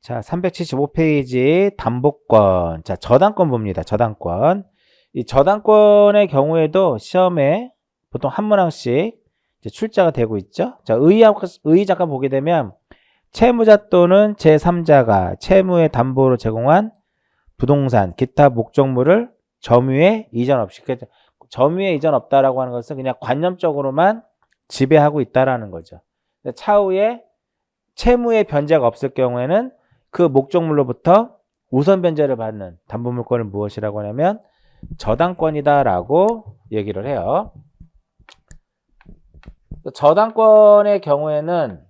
자, 375페이지 담보권. 자, 저당권 봅니다. 저당권. 이 저당권의 경우에도 시험에 보통 한 문항씩 이제 출제가 되고 있죠. 자, 의의 잠깐 보게 되면 채무자 또는 제3자가 채무의 담보로 제공한 부동산, 기타 목적물을 점유에 이전 없이. 점유에 이전 없다라고 하는 것은 그냥 관념적으로만 지배하고 있다라는 거죠. 차후에 채무의 변제가 없을 경우에는 그 목적물로부터 우선 변제를 받는 담보물권을 무엇이라고 하냐면 저당권이다라고 얘기를 해요. 저당권의 경우에는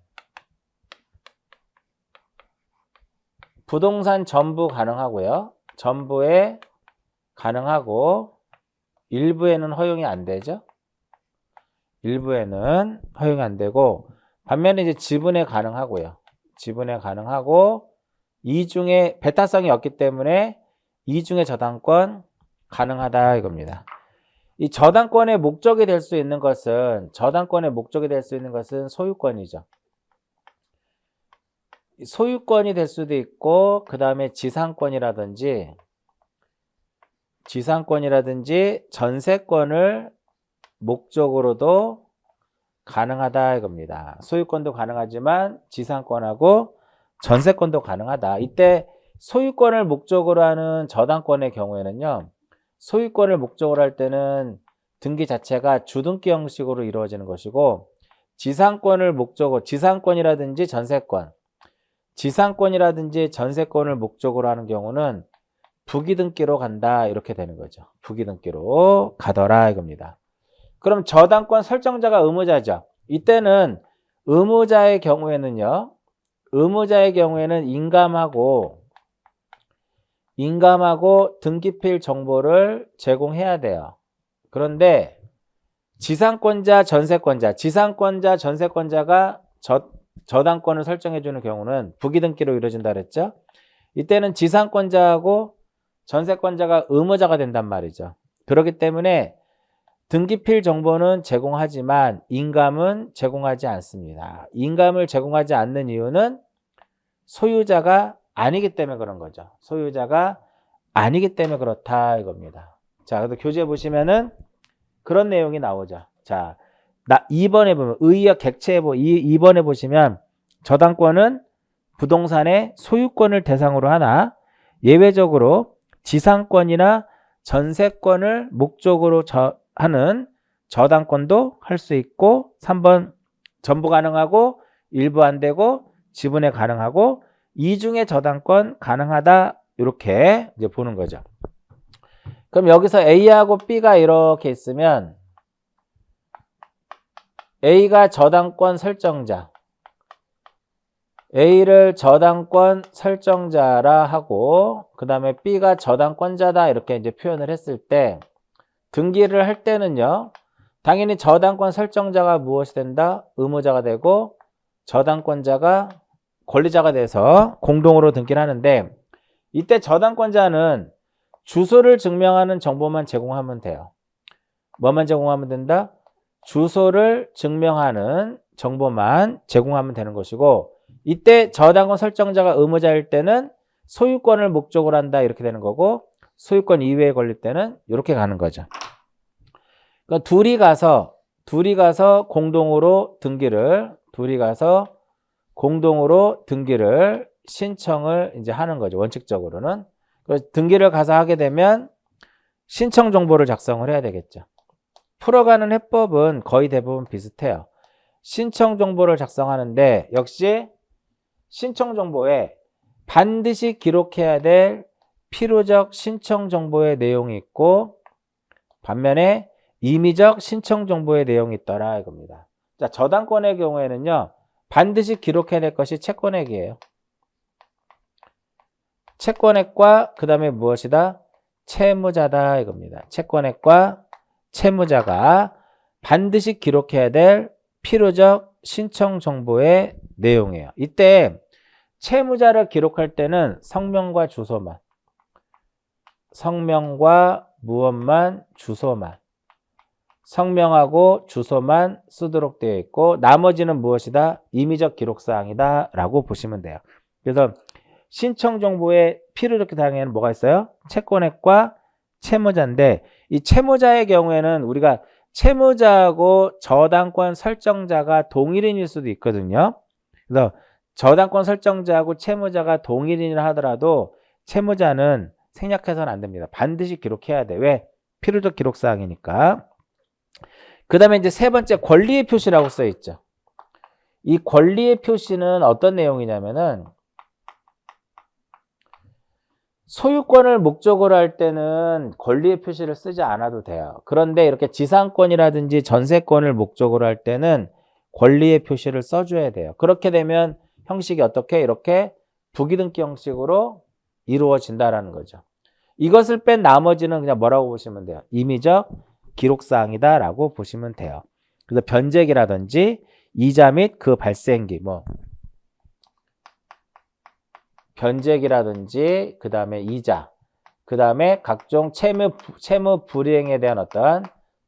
부동산 전부 가능하고요. 전부에 가능하고 일부에는 허용이 안 되죠. 일부에는 허용이 안 되고 반면에 이제 지분에 가능하고요. 지분에 가능하고 이중에 배타성이 없기 때문에 이중의 저당권 가능하다 이겁니다. 이 저당권의 목적이 될 수 있는 것은 소유권이죠. 소유권이 될 수도 있고 그 다음에 지상권이라든지 전세권을 목적으로도 가능하다 이겁니다. 소유권도 가능하지만 지상권하고 전세권도 가능하다. 이때 소유권을 목적으로 하는 저당권의 경우에는요. 소유권을 목적으로 할 때는 등기 자체가 주등기 형식으로 이루어지는 것이고 지상권을 목적으로 지상권이라든지 전세권을 목적으로 하는 경우는 부기등기로 간다 이렇게 되는 거죠. 부기등기로 가더라 이겁니다. 그럼 저당권 설정자가 의무자죠. 이때는 의무자의 경우에는 인감하고 등기필 정보를 제공해야 돼요. 그런데 지상권자, 전세권자가 저당권을 설정해 주는 경우는 부기등기로 이루어진다 그랬죠. 이때는 지상권자하고 전세권자가 의무자가 된단 말이죠. 그렇기 때문에 등기필 정보는 제공하지만 인감은 제공하지 않습니다. 인감을 제공하지 않는 이유는 소유자가 아니기 때문에 그런 거죠. 소유자가 아니기 때문에 그렇다 이겁니다. 자, 그래도 교재 보시면은 그런 내용이 나오죠. 자, 2번에 보면 의의역 객체에 2번에 보시면 저당권은 부동산의 소유권을 대상으로 하나 예외적으로 지상권이나 전세권을 목적으로 하는 저당권도 할 수 있고 3번 전부 가능하고 일부 안 되고 지분에 가능하고 이중의 저당권 가능하다 이렇게 이제 보는 거죠. 그럼 여기서 A하고 B가 이렇게 있으면 A가 저당권 설정자 A를 저당권 설정자라 하고 그 다음에 B가 저당권자다 이렇게 이제 표현을 했을 때 등기를 할 때는요. 당연히 저당권 설정자가 무엇이 된다? 의무자가 되고 저당권자가 권리자가 돼서 공동으로 등기를 하는데 이때 저당권자는 주소를 증명하는 정보만 제공하면 돼요. 뭐만 제공하면 된다? 주소를 증명하는 정보만 제공하면 되는 것이고 이때 저당권 설정자가 의무자일 때는 소유권을 목적으로 한다 이렇게 되는 거고 소유권 이외에 걸릴 때는 이렇게 가는 거죠. 그러니까 둘이 가서 공동으로 등기를 신청을 이제 하는 거죠. 원칙적으로는. 그래서 등기를 가서 하게 되면 신청 정보를 작성을 해야 되겠죠. 풀어가는 해법은 거의 대부분 비슷해요. 신청 정보를 작성하는데 역시 신청 정보에 반드시 기록해야 될 필요적 신청 정보의 내용이 있고 반면에 임의적 신청 정보의 내용이 있더라 이겁니다. 자, 저당권의 경우에는요. 반드시 기록해야 될 것이 채권액이에요. 채권액과 그 다음에 무엇이다? 채무자다 이겁니다. 채권액과 채무자가 반드시 기록해야 될 필요적 신청 정보의 내용이에요. 이때 채무자를 기록할 때는 성명과 주소만 성명하고 주소만 쓰도록 되어 있고 나머지는 무엇이다? 임의적 기록사항이다 라고 보시면 돼요. 그래서 신청 정보에 필요적 사항에는 뭐가 있어요? 채권액과 채무자인데 이 채무자의 경우에는 우리가 채무자하고 저당권 설정자가 동일인일 수도 있거든요. 그래서 저당권 설정자하고 채무자가 동일인이라 하더라도 채무자는 생략해서는 안 됩니다. 반드시 기록해야 돼. 왜? 필요적 기록사항이니까. 그 다음에 이제 세 번째 권리의 표시라고 써 있죠. 이 권리의 표시는 어떤 내용이냐면은 소유권을 목적으로 할 때는 권리의 표시를 쓰지 않아도 돼요. 그런데 이렇게 지상권이라든지 전세권을 목적으로 할 때는 권리의 표시를 써줘야 돼요. 그렇게 되면 형식이 어떻게 이렇게 부기등기 형식으로 이루어진다라는 거죠. 이것을 뺀 나머지는 그냥 뭐라고 보시면 돼요? 임의적 기록사항이다 라고 보시면 돼요. 그래서 변제기라든지 이자 및 그 발생기 변제기라든지 그 다음에 이자 그 다음에 각종 채무 불이행에 대한 어떤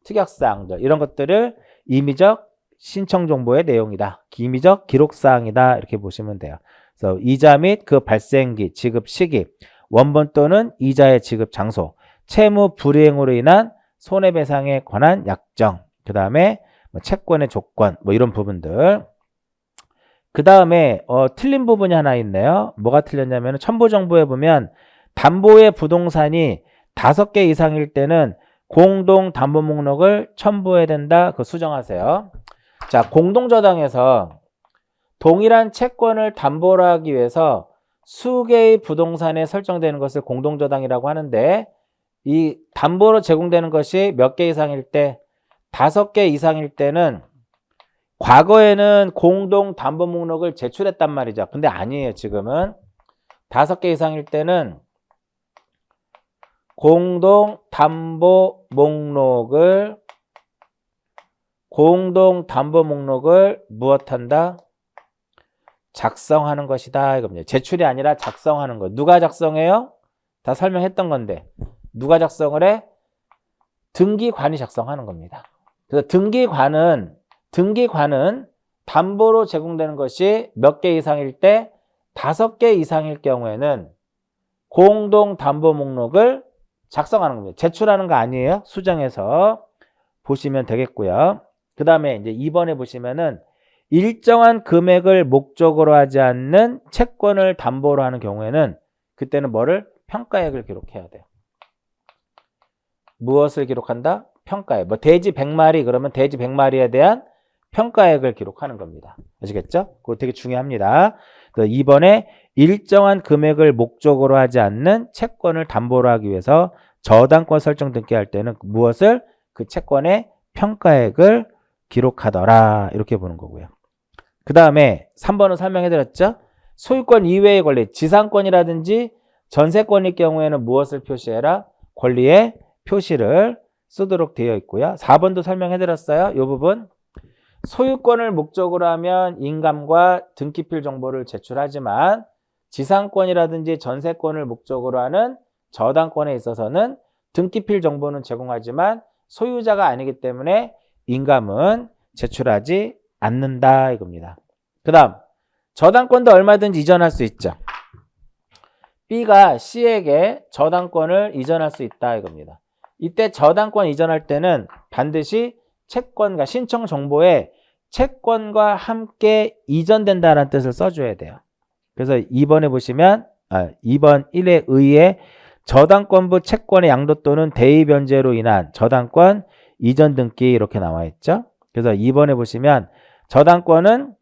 특약사항들 이런 것들을 임의적 신청정보의 내용이다. 임의적 기록사항이다. 이렇게 보시면 돼요. 그래서 이자 및 그 발생기, 지급 시기, 원본 또는 이자의 지급 장소, 채무 불이행으로 인한 손해배상에 관한 약정, 그 다음에 채권의 조건, 이런 부분들. 그 다음에 틀린 부분이 하나 있네요. 뭐가 틀렸냐면 첨부정보에 보면 담보의 부동산이 5개 이상일 때는 공동담보 목록을 첨부해야 된다. 그거 수정하세요. 자, 공동저당에서 동일한 채권을 담보로 하기 위해서 수개의 부동산에 설정되는 것을 공동저당이라고 하는데 이 담보로 제공되는 것이 몇 개 이상일 때 5개 이상일 때는 과거에는 공동담보 목록을 제출했단 말이죠. 근데 아니에요. 지금은 5개 이상일 때는 공동담보 목록을 무엇한다? 작성하는 것이다 이겁니다. 제출이 아니라 작성하는 거. 누가 작성해요? 다 설명했던 건데 누가 작성을 해? 등기관이 작성하는 겁니다. 그래서 등기관은 담보로 제공되는 것이 몇 개 이상일 때 5개 이상일 경우에는 공동담보 목록을 작성하는 겁니다. 제출하는 거 아니에요. 수정해서 보시면 되겠고요. 그 다음에 이제 2번에 보시면은 일정한 금액을 목적으로 하지 않는 채권을 담보로 하는 경우에는 그때는 뭐를? 평가액을 기록해야 돼요. 무엇을 기록한다? 평가액. 돼지 100마리 그러면 돼지 100마리에 대한 평가액을 기록하는 겁니다. 아시겠죠? 그거 되게 중요합니다. 2번에 일정한 금액을 목적으로 하지 않는 채권을 담보로 하기 위해서 저당권 설정 등기할 때는 무엇을? 그 채권의 평가액을 기록하더라. 이렇게 보는 거고요. 그 다음에 3번은 설명해드렸죠? 소유권 이외의 권리, 지상권이라든지 전세권일 경우에는 무엇을 표시해라? 권리의 표시를 쓰도록 되어 있고요. 4번도 설명해드렸어요. 이 부분. 소유권을 목적으로 하면 인감과 등기필 정보를 제출하지만 지상권이라든지 전세권을 목적으로 하는 저당권에 있어서는 등기필 정보는 제공하지만 소유자가 아니기 때문에 인감은 제출하지 않는다 이겁니다. 그 다음 저당권도 얼마든지 이전할 수 있죠. B가 C에게 저당권을 이전할 수 있다 이겁니다. 이때 저당권 이전할 때는 반드시 채권과 신청 정보에 채권과 함께 이전된다는 뜻을 써줘야 돼요. 그래서 2번에 보시면 2번 1에 의해 저당권부 채권의 양도 또는 대의 변제로 인한 저당권 이전 등기 이렇게 나와 있죠. 그래서 2번에 보시면 저당권은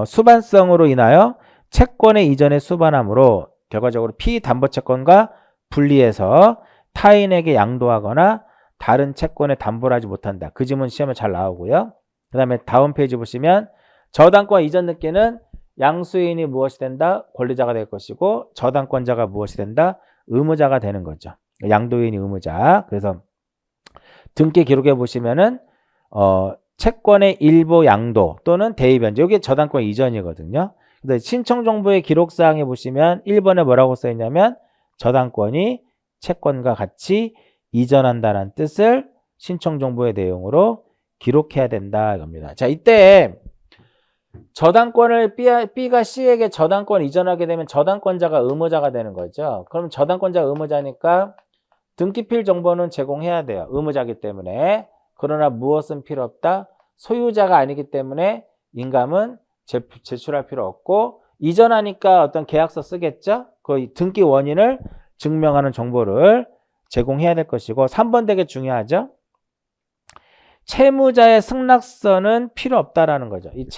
수반성으로 인하여 채권의 이전에 수반하므로 결과적으로 피담보채권과 분리해서 타인에게 양도하거나 다른 채권에 담보를 하지 못한다. 그 지문 시험에 잘 나오고요. 그 다음에 다음 페이지 보시면 저당권 이전 등기는 양수인이 무엇이 된다? 권리자가 될 것이고 저당권자가 무엇이 된다? 의무자가 되는 거죠. 양도인이 의무자. 그래서 등기 기록에 보시면은 채권의 일부 양도 또는 대의 변제. 이게 저당권 이전이거든요. 근데 신청 정보의 기록 사항에 보시면 1번에 뭐라고 써 있냐면 저당권이 채권과 같이 이전한다는 뜻을 신청 정보의 내용으로 기록해야 된다 이겁니다. 자, 이때 저당권을 B가 C에게 저당권 이전하게 되면 저당권자가 의무자가 되는 거죠. 그럼 저당권자가 의무자니까 등기필 정보는 제공해야 돼요. 의무자이기 때문에. 그러나 무엇은 필요 없다? 소유자가 아니기 때문에 인감은 제출할 필요 없고, 이전하니까 어떤 계약서 쓰겠죠? 그 등기 원인을 증명하는 정보를 제공해야 될 것이고, 3번 되게 중요하죠? 채무자의 승낙서는 필요 없다라는 거죠. 이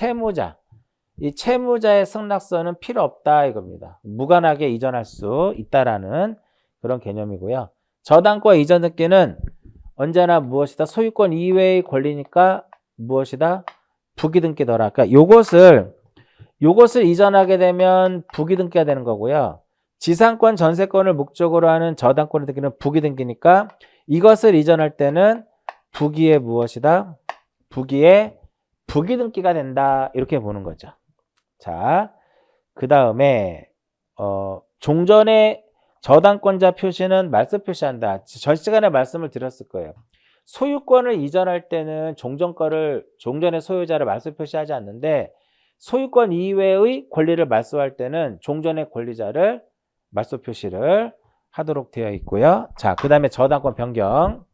채무자의 승낙서는 필요 없다 이겁니다. 무관하게 이전할 수 있다라는 그런 개념이고요. 저당권 이전 등기는 언제나 무엇이다? 소유권 이외의 권리니까 무엇이다? 부기등기더라. 그러니까 요것을 이전하게 되면 부기등기가 되는 거고요. 지상권, 전세권을 목적으로 하는 저당권 등기는 부기등기니까 이것을 이전할 때는 부기의 무엇이다? 부기의 부기등기가 된다. 이렇게 보는 거죠. 자, 그 다음에 종전의 저당권자 표시는 말소 표시한다. 전 시간에 말씀을 드렸을 거예요. 소유권을 이전할 때는 종전의 소유자를 말소 표시하지 않는데, 소유권 이외의 권리를 말소할 때는 종전의 권리자를 말소 표시를 하도록 되어 있고요. 자, 그 다음에 저당권 변경.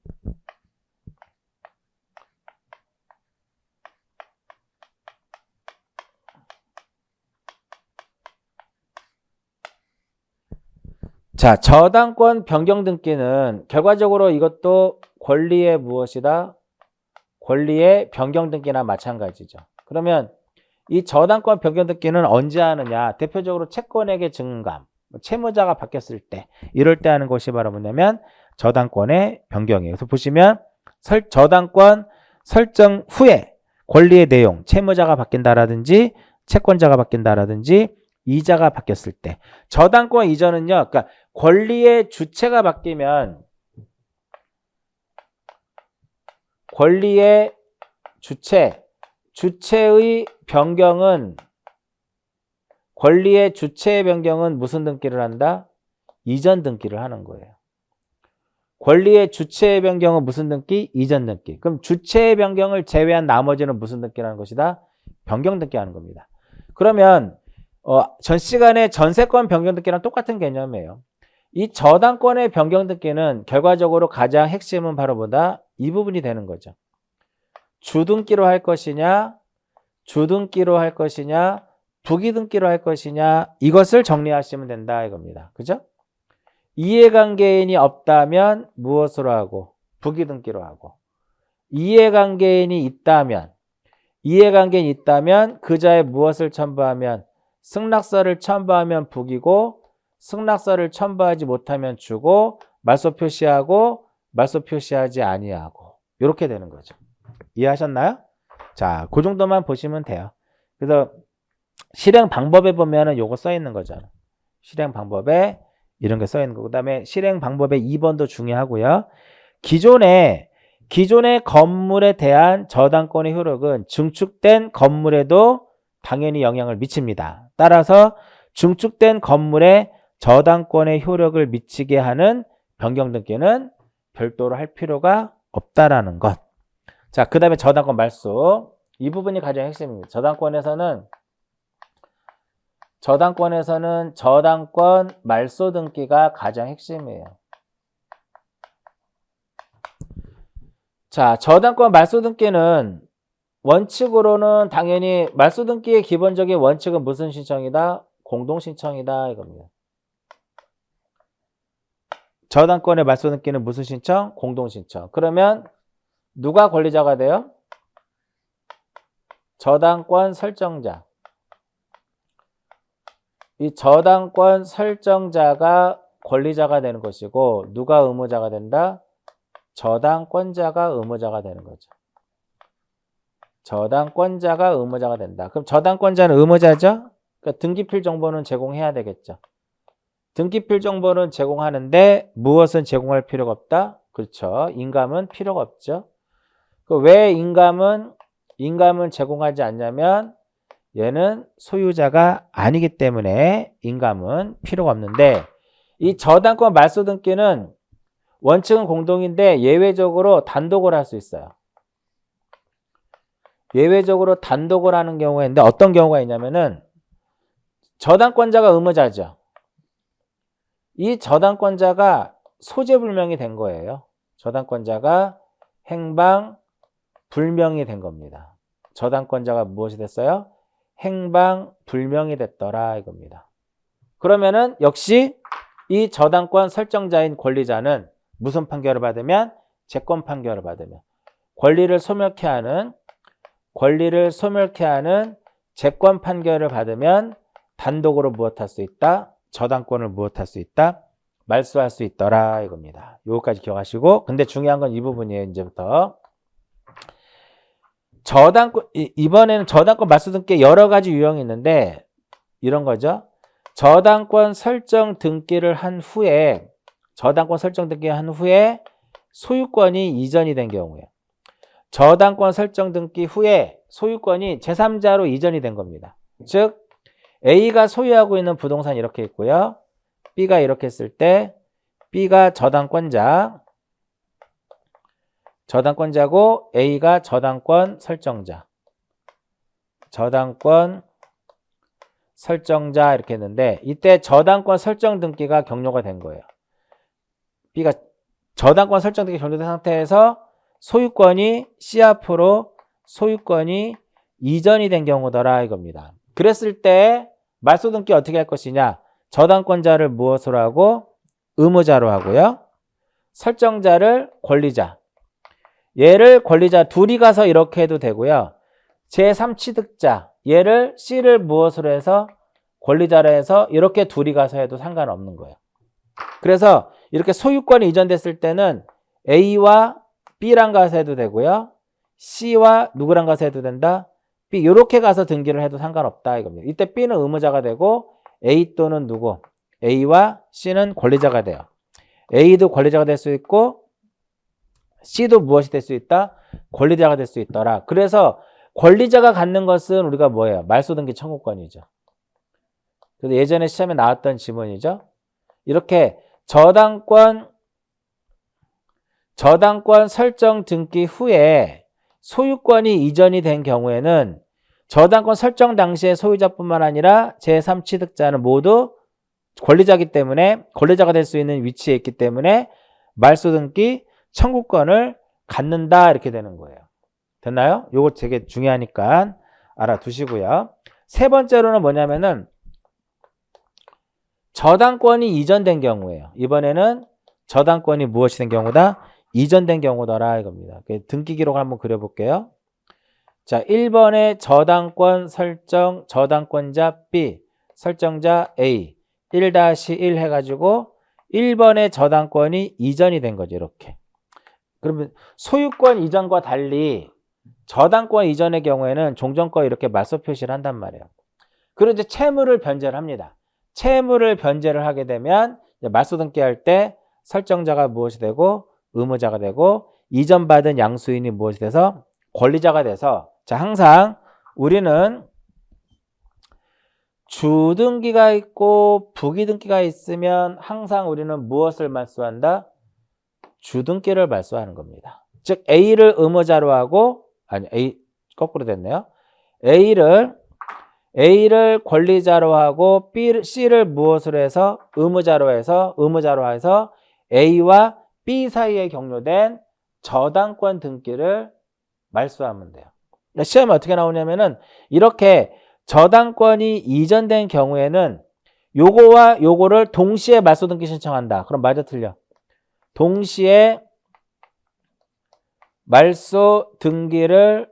자, 저당권 변경 등기는 결과적으로 이것도 권리의 무엇이다? 권리의 변경 등기나 마찬가지죠. 그러면 이 저당권 변경 등기는 언제 하느냐? 대표적으로 채권액의 증감, 채무자가 바뀌었을 때, 이럴 때 하는 것이 바로 뭐냐면 저당권의 변경이에요. 그래서 보시면 저당권 설정 후에 권리의 내용, 채무자가 바뀐다라든지 채권자가 바뀐다라든지 이자가 바뀌었을 때, 저당권 이전은요, 그러니까 권리의 주체가 바뀌면 권리의 주체의 변경은, 권리의 주체의 변경은 무슨 등기를 한다? 이전 등기를 하는 거예요. 권리의 주체의 변경은 무슨 등기? 이전 등기. 그럼 주체의 변경을 제외한 나머지는 무슨 등기라는 것이다? 변경 등기 하는 겁니다. 그러면 전 시간에 전세권 변경 등기랑 똑같은 개념이에요. 이 저당권의 변경 등기는 결과적으로 가장 핵심은 바로 뭐다? 이 부분이 되는 거죠. 주등기로 할 것이냐, 주등기로 할 것이냐, 부기등기로 할 것이냐, 이것을 정리하시면 된다 이겁니다. 그죠? 이해관계인이 없다면 무엇으로 하고? 부기등기로 하고. 이해관계인이 있다면 그자의 무엇을 첨부하면? 승낙서를 첨부하면 부기고, 승낙서를 첨부하지 못하면 주고, 말소 표시하고, 말소 표시하지 아니하고, 이렇게 되는 거죠. 이해하셨나요? 자, 그 정도만 보시면 돼요. 그래서 실행 방법에 보면은 요거 써 있는 거잖아. 실행 방법에 이런 게 써 있는 거. 그다음에 실행 방법의 2번도 중요하고요. 기존의 건물에 대한 저당권의 효력은 증축된 건물에도 당연히 영향을 미칩니다. 따라서 증축된 건물에 저당권의 효력을 미치게 하는 변경 등기는 별도로 할 필요가 없다라는 것. 자, 그 다음에 저당권 말소. 이 부분이 가장 핵심입니다. 저당권에서는 저당권 말소 등기가 가장 핵심이에요. 자, 저당권 말소 등기는 원칙으로는 당연히 말소 등기의 기본적인 원칙은 무슨 신청이다? 공동 신청이다 이겁니다. 저당권의 말소 등기는 무슨 신청? 공동 신청. 그러면 누가 권리자가 돼요? 저당권 설정자. 이 저당권 설정자가 권리자가 되는 것이고, 누가 의무자가 된다? 저당권자가 의무자가 되는 거죠. 저당권자가 의무자가 된다. 그럼 저당권자는 의무자죠? 그러니까 등기필 정보는 제공해야 되겠죠. 등기필 정보는 제공하는데 무엇은 제공할 필요가 없다? 그렇죠. 인감은 필요가 없죠. 왜 인감은 제공하지 않냐면 얘는 소유자가 아니기 때문에 인감은 필요가 없는데, 이 저당권 말소 등기는 원칙은 공동인데 예외적으로 단독으로 할 수 있어요. 예외적으로 단독으로 하는 경우가 있는데 어떤 경우가 있냐면은 저당권자가 의무자죠. 이 저당권자가 소재불명이 된 거예요. 저당권자가 행방불명이 된 겁니다. 저당권자가 무엇이 됐어요? 행방불명이 됐더라 이겁니다. 그러면은 역시 이 저당권 설정자인 권리자는 무슨 판결을 받으면? 채권 판결을 받으면 권리를 소멸케 하는 채권 판결을 받으면 단독으로 무엇할 수 있다? 저당권을 무엇할 수 있다? 말소할 수 있더라 이겁니다. 요거까지 기억하시고, 근데 중요한 건 이 부분이에요. 이제부터 저당권, 이번에는 저당권 말소 등기 여러 가지 유형이 있는데 이런 거죠. 저당권 설정 등기를 한 후에 소유권이 이전이 된 경우에, 저당권 설정 등기 후에 소유권이 제3자로 이전이 된 겁니다. 즉 A가 소유하고 있는 부동산이 이렇게 있고요. B가 이렇게 했을 때 B가 저당권자고 A가 저당권 설정자 이렇게 했는데, 이때 저당권 설정 등기가 격려가 된 거예요. B가 저당권 설정 등기 격려된 상태에서 소유권이 C 앞으로 소유권이 이전이 된 경우더라 이겁니다. 그랬을 때 말소 등기 어떻게 할 것이냐? 저당권자를 무엇으로 하고? 의무자로 하고요. 설정자를 권리자. 얘를 권리자 둘이 가서 이렇게 해도 되고요. 제3취득자 얘를 C를 무엇으로 해서? 권리자로 해서 이렇게 둘이 가서 해도 상관없는 거예요. 그래서 이렇게 소유권이 이전됐을 때는 A와 B랑 가서 해도 되고요. C와 누구랑 가서 해도 된다? B 이렇게 가서 등기를 해도 상관없다 이겁니다. 이때 B는 의무자가 되고 A 또는 누구? A와 C는 권리자가 돼요. A도 권리자가 될 수 있고 C도 무엇이 될 수 있다? 권리자가 될 수 있더라. 그래서 권리자가 갖는 것은 우리가 뭐예요? 말소등기 청구권이죠. 그래서 예전에 시험에 나왔던 지문이죠. 이렇게 저당권 설정 등기 후에 소유권이 이전이 된 경우에는 저당권 설정 당시의 소유자뿐만 아니라 제3취득자는 모두 권리자이기 때문에, 권리자가 될 수 있는 위치에 있기 때문에 말소등기 청구권을 갖는다 이렇게 되는 거예요. 됐나요? 요거 되게 중요하니까 알아두시고요. 세 번째로는 뭐냐면은 저당권이 이전된 경우예요. 이번에는 저당권이 무엇이 된 경우다? 이전된 경우더라 이겁니다. 등기 기록을 한번 그려볼게요. 자, 1번에 저당권 설정, 저당권자 B, 설정자 A, 1-1 해가지고 1번에 저당권이 이전이 된 거죠. 이렇게. 그러면 소유권 이전과 달리 저당권 이전의 경우에는 종전권 이렇게 말소 표시를 한단 말이에요. 그리고 이제 채무를 변제를 합니다. 채무를 변제를 하게 되면 말소 등기할 때 설정자가 무엇이 되고 의무자가 되고 이전받은 양수인이 무엇이 돼서 권리자가 돼서, 자, 항상 우리는 주등기가 있고 부기등기가 있으면 항상 우리는 무엇을 말소한다? 주등기를 말소하는 겁니다. 즉 A를 의무자로 하고, 아니 A 거꾸로 됐네요. A를 권리자로 하고 C를 무엇으로 해서? 의무자로 해서 A와 B 사이에 격려된 저당권 등기를 말소하면 돼요. 시험에 어떻게 나오냐면은 이렇게 저당권이 이전된 경우에는 요거와 요거를 동시에 말소 등기 신청한다. 그럼 맞아 틀려? 동시에 말소 등기를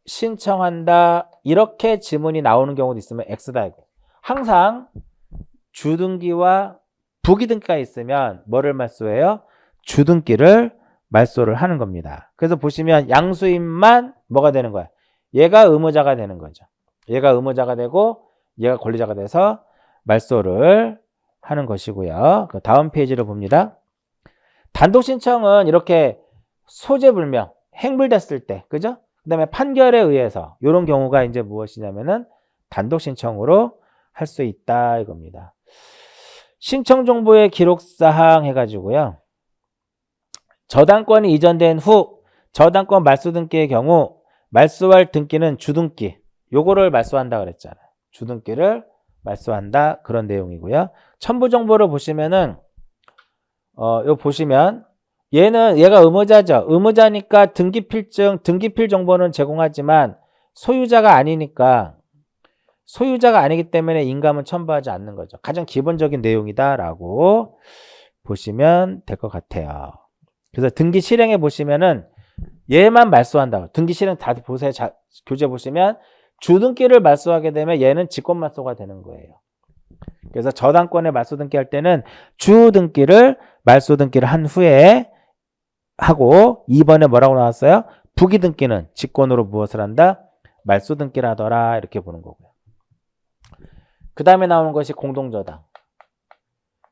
신청한다. 이렇게 지문이 나오는 경우도 있으면 X다. 항상 주등기와 부기등기가 있으면 뭐를 말소해요? 주등기를 말소를 하는 겁니다. 그래서 보시면 양수인만 뭐가 되는 거야? 얘가 의무자가 되는 거죠. 얘가 의무자가 되고 얘가 권리자가 돼서 말소를 하는 것이고요. 그 다음 페이지를 봅니다. 단독 신청은 이렇게 소재불명, 행불됐을 때, 그죠? 그 다음에 판결에 의해서 이런 경우가 이제 무엇이냐면은 단독 신청으로 할 수 있다 이겁니다. 신청 정보의 기록 사항 해가지고요. 저당권이 이전된 후 저당권 말소 등기의 경우 말소할 등기는 주등기. 요거를 말소한다 그랬잖아요. 주등기를 말소한다. 그런 내용이고요. 첨부 정보를 보시면은 요 보시면 얘가 의무자죠. 의무자니까 등기필증, 등기필 정보는 제공하지만 소유자가 아니니까 소유자가 아니기 때문에 인감은 첨부하지 않는 거죠. 가장 기본적인 내용이다라고 보시면 될 것 같아요. 그래서 등기 실행에 보시면은 얘만 말소한다고. 등기 실행 다 보세요. 교재 보시면 주등기를 말소하게 되면 얘는 직권 말소가 되는 거예요. 그래서 저당권에 말소 등기할 때는 주등기를 말소 등기를 한 후에 하고 2번에 뭐라고 나왔어요? 부기 등기는 직권으로 무엇을 한다? 말소 등기를 하더라. 이렇게 보는 거고요. 그 다음에 나오는 것이 공동저당.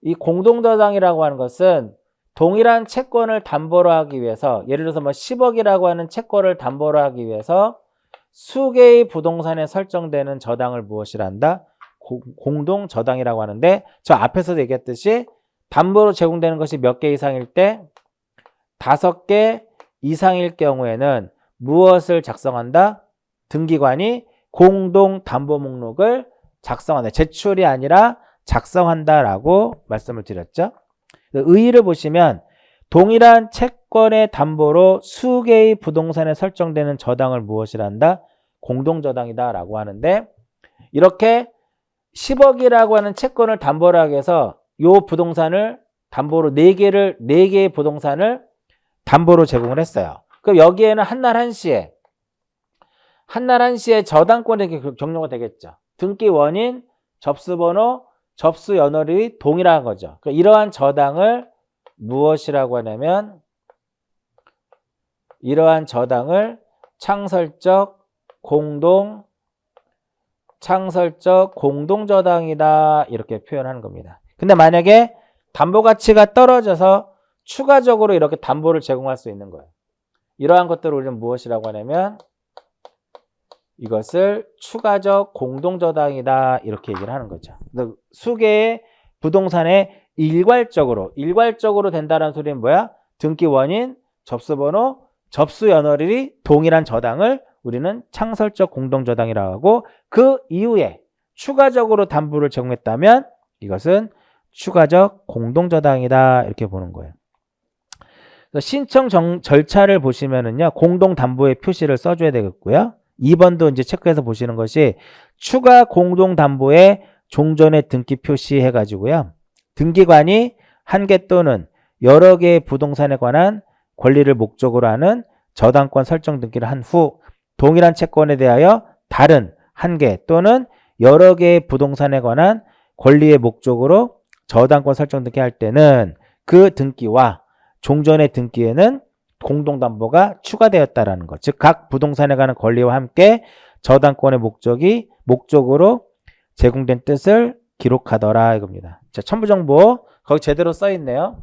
이 공동저당이라고 하는 것은 동일한 채권을 담보로 하기 위해서 예를 들어서 뭐 10억이라고 하는 채권을 담보로 하기 위해서 수개의 부동산에 설정되는 저당을 무엇이라 한다? 공동저당이라고 하는데 저 앞에서도 얘기했듯이 담보로 제공되는 것이 몇 개 이상일 때 5개 이상일 경우에는 무엇을 작성한다? 등기관이 공동담보 목록을 작성한다. 제출이 아니라 작성한다라고 말씀을 드렸죠. 의의를 보시면 동일한 채권의 담보로 수개의 부동산에 설정되는 저당을 무엇이라 한다? 공동저당이다라고 하는데 이렇게 10억이라고 하는 채권을 담보로 하기 위해서 요 부동산을 담보로 4개의 부동산을 담보로 제공을 했어요. 그럼 여기에는 한날 한시에 저당권의 경로가 되겠죠. 등기 원인, 접수번호, 접수 연월이 동일한 거죠. 그러니까 이러한 저당을 무엇이라고 하냐면 이러한 저당을 창설적 공동저당이다 이렇게 표현하는 겁니다. 근데 만약에 담보 가치가 떨어져서 추가적으로 이렇게 담보를 제공할 수 있는 거예요. 이러한 것들을 우리는 무엇이라고 하냐면 이것을 추가적 공동저당이다 이렇게 얘기를 하는 거죠. 수개의 부동산에 일괄적으로 된다는 소리는 뭐야? 등기 원인, 접수번호, 접수 연월일이 동일한 저당을 우리는 창설적 공동저당이라고 하고 그 이후에 추가적으로 담보를 제공했다면 이것은 추가적 공동저당이다 이렇게 보는 거예요. 신청 절차를 보시면은요 공동담보의 표시를 써줘야 되겠고요. 2번도 이제 체크해서 보시는 것이 추가 공동담보의 종전의 등기 표시 해가지고요. 등기관이 한 개 또는 여러 개의 부동산에 관한 권리를 목적으로 하는 저당권 설정 등기를 한 후 동일한 채권에 대하여 다른 한 개 또는 여러 개의 부동산에 관한 권리의 목적으로 저당권 설정 등기할 때는 그 등기와 종전의 등기에는 공동담보가 추가되었다라는 것. 즉, 각 부동산에 관한 권리와 함께 저당권의 목적으로 제공된 뜻을 기록하더라 이겁니다. 자, 첨부정보 거기 제대로 써있네요.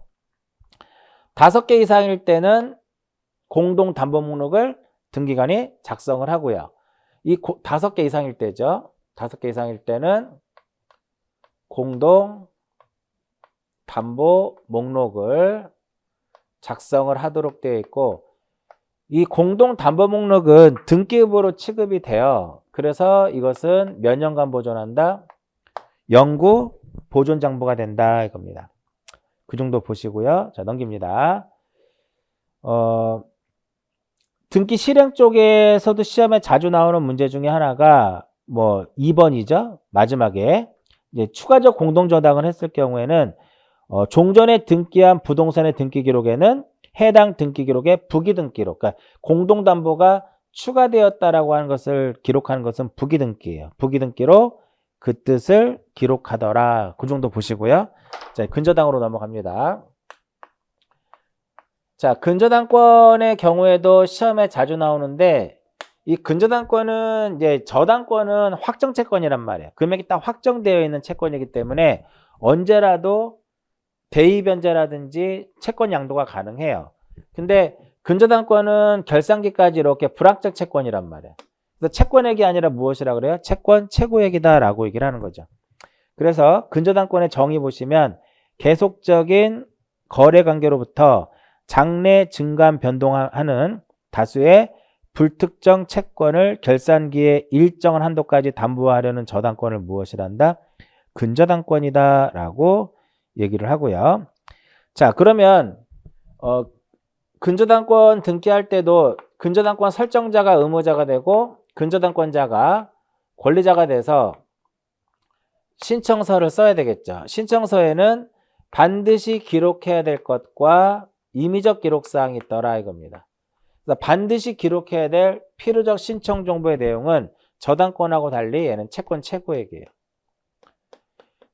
5개 이상일 때는 공동담보 목록을 등기관이 작성을 하고요. 이 5개 이상일 때죠. 5개 이상일 때는 공동담보 목록을 작성을 하도록 되어 있고 이 공동담보 목록은 등기부로 취급이 돼요. 그래서 이것은 몇 년간 보존한다? 영구 보존장부가 된다 이겁니다. 그 정도 보시고요. 자, 넘깁니다. 등기 실행 쪽에서도 시험에 자주 나오는 문제 중에 하나가 뭐 2번이죠. 마지막에 이제 추가적 공동저당을 했을 경우에는 종전에 등기한 부동산의 등기 기록에는 해당 등기 기록의 부기 등기로, 그러니까 공동담보가 추가되었다라고 하는 것을 기록하는 것은 부기 등기예요. 부기 등기로 그 뜻을 기록하더라. 그 정도 보시고요. 자, 근저당으로 넘어갑니다. 자, 근저당권의 경우에도 시험에 자주 나오는데 이 근저당권은 이제 저당권은 확정 채권이란 말이에요. 금액이 딱 확정되어 있는 채권이기 때문에 언제라도 대의 변제라든지 채권 양도가 가능해요. 근데 근저당권은 결산기까지 이렇게 불확정 채권이란 말이에요. 그래서 채권액이 아니라 무엇이라고 그래요? 채권 최고액이다라고 얘기를 하는 거죠. 그래서 근저당권의 정의 보시면 계속적인 거래 관계로부터 장래 증감 변동하는 다수의 불특정 채권을 결산기의 일정한 한도까지 담보하려는 저당권을 무엇이란다? 근저당권이다 라고 얘기를 하고요. 자, 그러면 근저당권 등기할 때도 근저당권 설정자가 의무자가 되고 근저당권자가 권리자가 돼서 신청서를 써야 되겠죠. 신청서에는 반드시 기록해야 될 것과 임의적 기록사항이 있더라 이겁니다. 그래서 반드시 기록해야 될 필요적 신청 정보의 내용은 저당권하고 달리 얘는 채권 최고액이에요.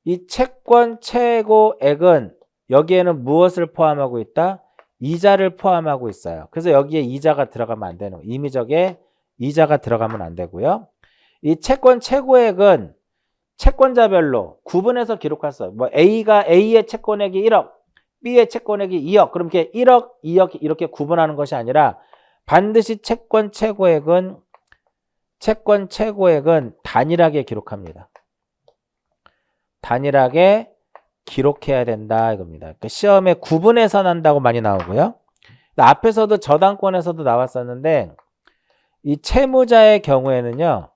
이 채권 최고액은 여기에는 무엇을 포함하고 있다? 이자를 포함하고 있어요. 그래서 여기에 이자가 들어가면 안 되는 거예요. 임의적에 이자가 들어가면 안 되고요. 이 채권 최고액은 채권자별로 구분해서 기록할 수 있어요. 뭐 A의 채권액이 1억, B의 채권액이 2억. 그럼 이렇게 1억, 2억 이렇게 구분하는 것이 아니라 반드시 채권 최고액은 단일하게 기록합니다. 단일하게 기록해야 된다 이겁니다. 그러니까 시험에 구분해서 난다고 많이 나오고요. 앞에서도 저당권에서도 나왔었는데 이 채무자의 경우에는요.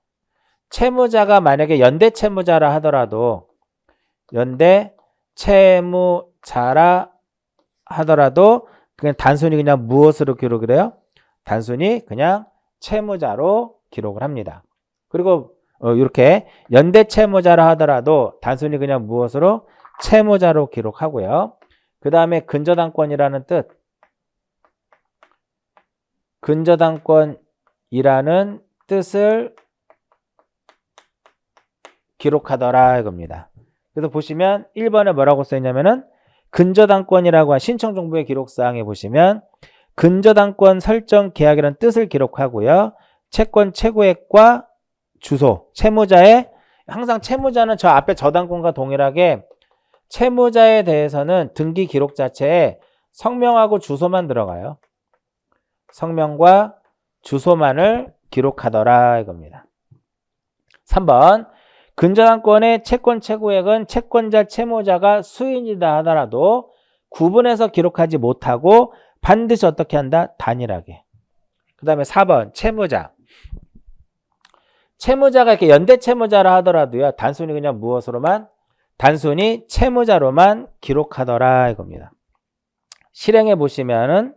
채무자가 만약에 연대 채무자라 하더라도 그냥 단순히 그냥 무엇으로 기록을 해요? 단순히 그냥 채무자로 기록을 합니다. 그리고 이렇게 연대 채무자라 하더라도 단순히 그냥 무엇으로? 채무자로 기록하고요. 그 다음에 근저당권이라는 뜻. 근저당권이라는 뜻을 기록하더라 이겁니다. 그래서 보시면 1번에 뭐라고 써있냐면은 근저당권이라고 한 신청정보의 기록사항에 보시면 근저당권 설정 계약이라는 뜻을 기록하고요. 채권 최고액과 주소, 항상 채무자는 저 앞에 저당권과 동일하게 채무자에 대해서는 등기 기록 자체에 성명하고 주소만 들어가요. 성명과 주소만을 기록하더라 이겁니다. 3번 근저당권의 채권 최고액은 채권자 채무자가 수인이다 하더라도 구분해서 기록하지 못하고 반드시 어떻게 한다? 단일하게. 그 다음에 4번 채무자가 이렇게 연대 채무자라 하더라도요. 단순히 그냥 단순히 채무자로만 기록하더라 이겁니다. 실행해 보시면은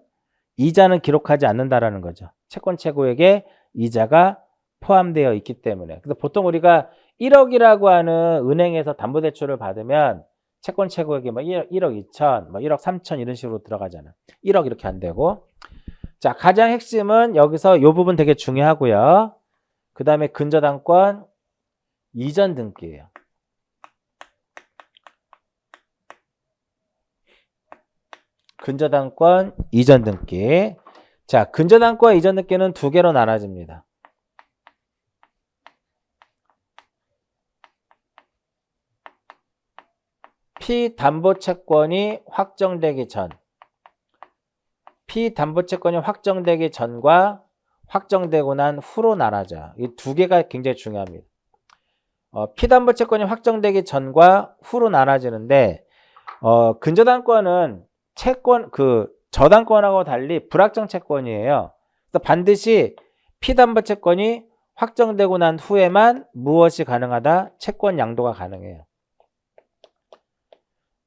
이자는 기록하지 않는다라는 거죠. 채권 최고액에 이자가 포함되어 있기 때문에. 그래서 보통 우리가 1억이라고 하는 은행에서 담보대출을 받으면 채권 최고액이 뭐 1억 2천, 뭐 1억 3천 이런 식으로 들어가잖아. 1억 이렇게 안 되고. 자, 가장 핵심은 여기서 이 부분 되게 중요하고요. 그 다음에 근저당권 이전 등기예요. 근저당권 이전 등기. 자, 근저당권 이전 등기는 두 개로 나눠집니다. 피담보채권이 확정되기 전과 확정되고 난 후로 나눠져. 이 두 개가 굉장히 중요합니다. 피담보채권이 확정되기 전과 후로 나눠지는데 근저당권은 저당권하고 달리 불확정 채권이에요. 그래서 반드시 피담보채권이 확정되고 난 후에만 무엇이 가능하다? 채권 양도가 가능해요.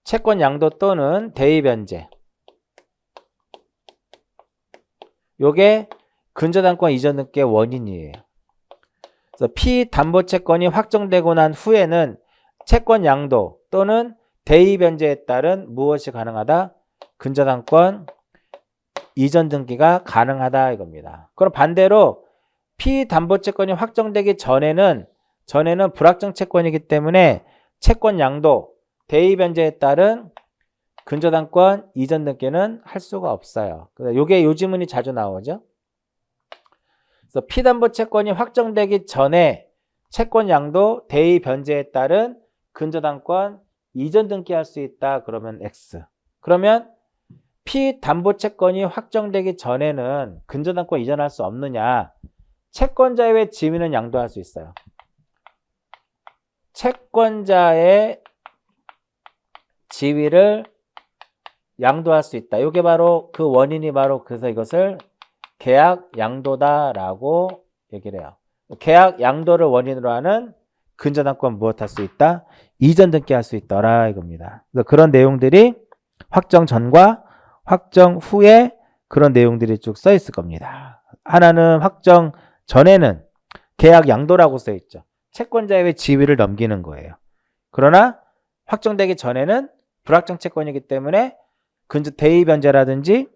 채권 양도 또는 대의 변제. 요게 근저당권 이전 등기의 원인이에요. 그래서 피담보채권이 확정되고 난 후에는 채권 양도 또는 대의 변제에 따른 무엇이 가능하다? 근저당권 이전 등기가 가능하다 이겁니다. 그럼 반대로 피담보채권이 확정되기 전에는 불확정 채권이기 때문에 채권 양도, 대의 변제에 따른 근저당권 이전 등기는 할 수가 없어요. 이게 요 지문이 자주 나오죠. 그래서 피담보채권이 확정되기 전에 채권 양도, 대의 변제에 따른 근저당권 이전 등기할 수 있다. 그러면 X. 그러면 피담보채권이 확정되기 전에는 근저당권 이전할 수 없느냐? 채권자의 지위는 양도할 수 있어요. 채권자의 지위를 양도할 수 있다. 이게 바로 그 원인이 바로 그래서 이것을 계약 양도다라고 얘기를 해요. 계약 양도를 원인으로 하는 근저당권 무엇할 수 있다? 이전 등기할 수 있더라 이겁니다. 그래서 그런 내용들이 확정 전과 확정 후에 그런 내용들이 쭉 써 있을 겁니다. 하나는 확정 전에는 계약 양도라고 써 있죠. 채권자의 지위를 넘기는 거예요. 그러나 확정되기 전에는 불확정 채권이기 때문에 대의 변제라든지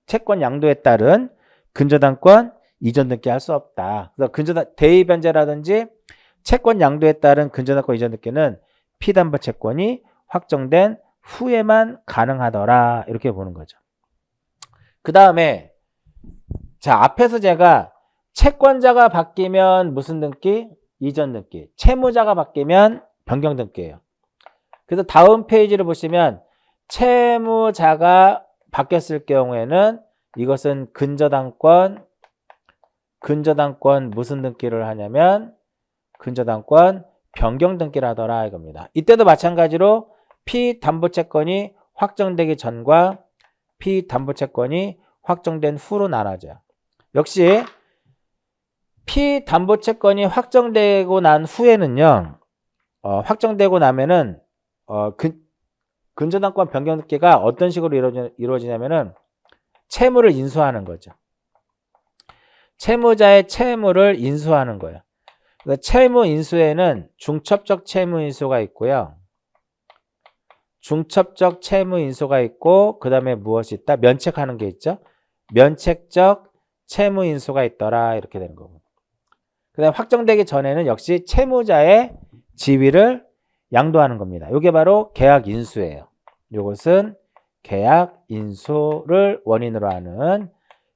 채권 양도에 따른 근저당권 이전 등기할 수 없다. 그래서 대의 변제라든지 채권 양도에 따른 근저당권 이전 등기는 피담보 채권이 확정된 후에만 가능하더라 이렇게 보는 거죠. 그 다음에 자 앞에서 제가 채권자가 바뀌면 무슨 등기? 이전 등기. 채무자가 바뀌면 변경 등기예요. 그래서 다음 페이지를 보시면 채무자가 바뀌었을 경우에는 이것은 근저당권 무슨 등기를 하냐면 근저당권 변경 등기를 하더라 이겁니다. 이때도 마찬가지로 피담보채권이 확정되기 전과 피담보채권이 확정된 후로 나눠져요. 역시 피담보채권이 확정되고 난 후에는요. 확정되고 나면은 근저당권 변경 등기가 어떤 식으로 이루어지냐면은 채무를 인수하는 거죠. 채무자의 채무를 인수하는 거예요. 그러니까 채무 인수에는 중첩적 채무 인수가 있고요. 중첩적 채무 인수가 있고 그 다음에 무엇이 있다? 면책하는 게 있죠. 면책적 채무 인수가 있더라 이렇게 되는 거고. 그 다음에 확정되기 전에는 역시 채무자의 지위를 양도하는 겁니다. 이게 바로 계약 인수예요. 이것은 계약 인수를 원인으로 하는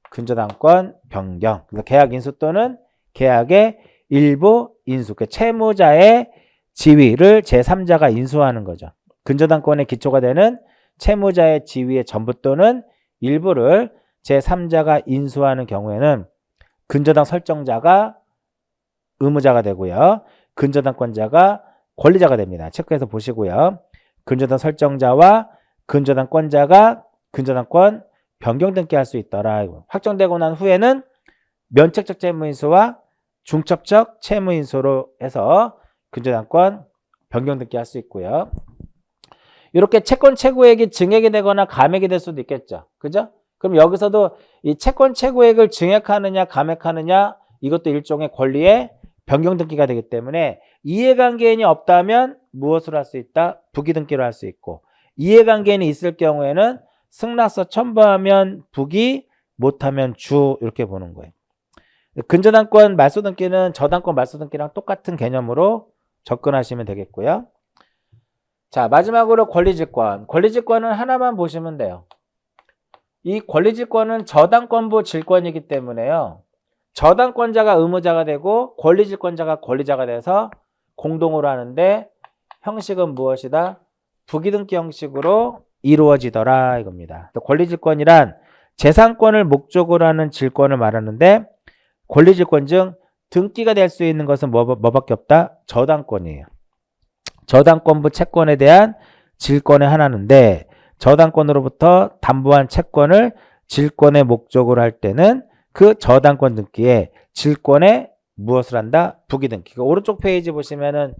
근저당권 변경. 그래서 계약 인수 또는 계약의 일부 인수. 그러니까 채무자의 지위를 제3자가 인수하는 거죠. 근저당권의 기초가 되는 채무자의 지위의 전부 또는 일부를 제3자가 인수하는 경우에는 근저당 설정자가 의무자가 되고요. 근저당권자가 권리자가 됩니다. 체크해서 보시고요. 근저당 설정자와 근저당권자가 근저당권 변경 등기할 수 있더라. 확정되고 난 후에는 면책적 채무인수와 중첩적 채무인수로 해서 근저당권 변경 등기할 수 있고요. 이렇게 채권 최고액이 증액이 되거나 감액이 될 수도 있겠죠. 그죠? 그럼 여기서도 이 채권 최고액을 증액하느냐 감액하느냐 이것도 일종의 권리의 변경 등기가 되기 때문에 이해관계인이 없다면 무엇을 할 수 있다? 부기 등기를 할 수 있고 이해관계인이 있을 경우에는 승낙서 첨부하면 부기 못하면 주 이렇게 보는 거예요. 근저당권 말소 등기는 저당권 말소 등기랑 똑같은 개념으로 접근하시면 되겠고요. 자 마지막으로 권리질권. 권리질권은 하나만 보시면 돼요. 이 권리질권은 저당권부 질권이기 때문에요. 저당권자가 의무자가 되고 권리질권자가 권리자가 돼서 공동으로 하는데 형식은 무엇이다? 부기등기 형식으로 이루어지더라 이겁니다. 권리질권이란 재산권을 목적으로 하는 질권을 말하는데 권리질권 중 등기가 될 수 있는 것은 뭐밖에 없다? 저당권이에요. 저당권부 채권에 대한 질권의 하나인데 저당권으로부터 담보한 채권을 질권의 목적으로 할 때는 그 저당권 등기에 질권에 무엇을 한다? 부기등기. 오른쪽 페이지 보시면은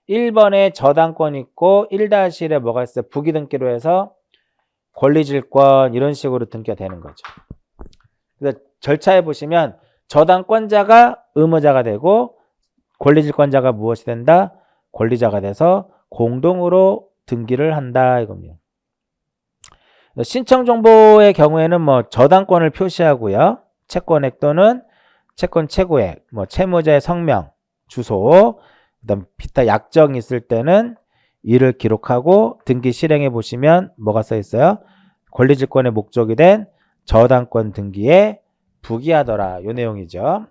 1번에 저당권 있고 1-1에 뭐가 있어요? 부기등기로 해서 권리질권 이런 식으로 등기가 되는 거죠. 그래서 절차에 보시면 저당권자가 의무자가 되고 권리질권자가 무엇이 된다? 권리자가 돼서 공동으로 등기를 한다 이겁니다. 신청 정보의 경우에는 뭐 저당권을 표시하고요. 채권액 또는 채권 최고액, 뭐 채무자의 성명, 주소, 그다음 기타 약정이 있을 때는 이를 기록하고 등기 실행해 보시면 뭐가 써 있어요? 권리질권의 목적이 된 저당권 등기에 부기하더라. 이 내용이죠.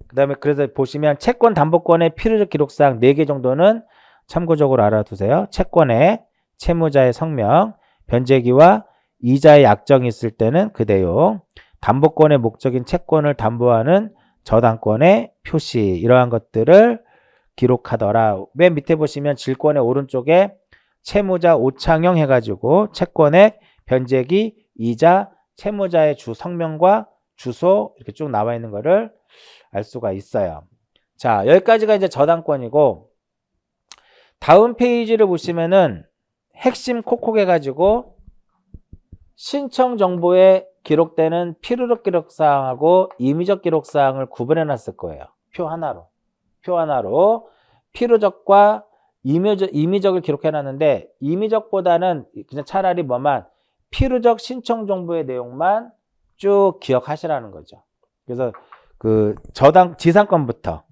그 다음에 그래서 보시면 채권 담보권의 필요적 기록사항 4개 정도는 참고적으로 알아두세요. 채권액, 채무자의 성명, 변제기와 이자의 약정이 있을 때는 그 내용, 담보권의 목적인 채권을 담보하는 저당권의 표시 이러한 것들을 기록하더라. 맨 밑에 보시면 질권의 오른쪽에 채무자 오창형 해가지고 채권액, 변제기, 이자, 채무자의 주 성명과 주소 이렇게 쭉 나와 있는 거를 알 수가 있어요. 자, 여기까지가 이제 저당권이고, 다음 페이지를 보시면은 핵심 콕콕 해가지고 신청 정보에 기록되는 필요적 기록사항하고 임의적 기록사항을 구분해 놨을 거예요. 표 하나로. 필요적과 임의적을 기록해 놨는데, 임의적보다는 그냥 차라리 뭐만 필요적 신청 정보의 내용만 쭉 기억하시라는 거죠. 그래서 그 지상권부터,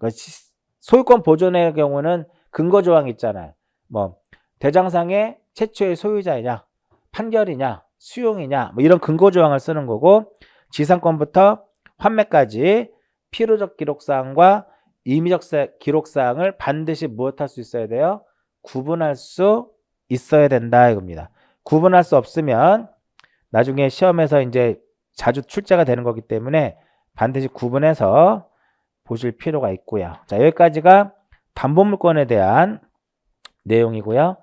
소유권 보존의 경우는 근거 조항이 있잖아요. 뭐 대장상의 최초의 소유자이냐, 판결이냐, 수용이냐, 뭐 이런 근거 조항을 쓰는 거고, 지상권부터 환매까지 필요적 기록사항과 임의적 기록사항을 반드시 무엇할 수 있어야 돼요? 구분할 수 있어야 된다 이겁니다. 구분할 수 없으면 나중에 시험에서 이제 자주 출제가 되는 거기 때문에 반드시 구분해서 보실 필요가 있고요. 자, 여기까지가 담보물권에 대한 내용이고요.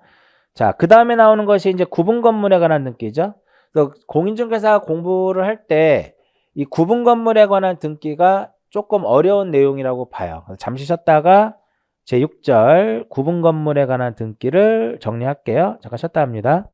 자, 그 다음에 나오는 것이 이제 구분 건물에 관한 등기죠. 그래서 공인중개사 공부를 할 때 이 구분 건물에 관한 등기가 조금 어려운 내용이라고 봐요. 잠시 쉬었다가 제6절 구분 건물에 관한 등기를 정리할게요. 잠깐 쉬었다 합니다.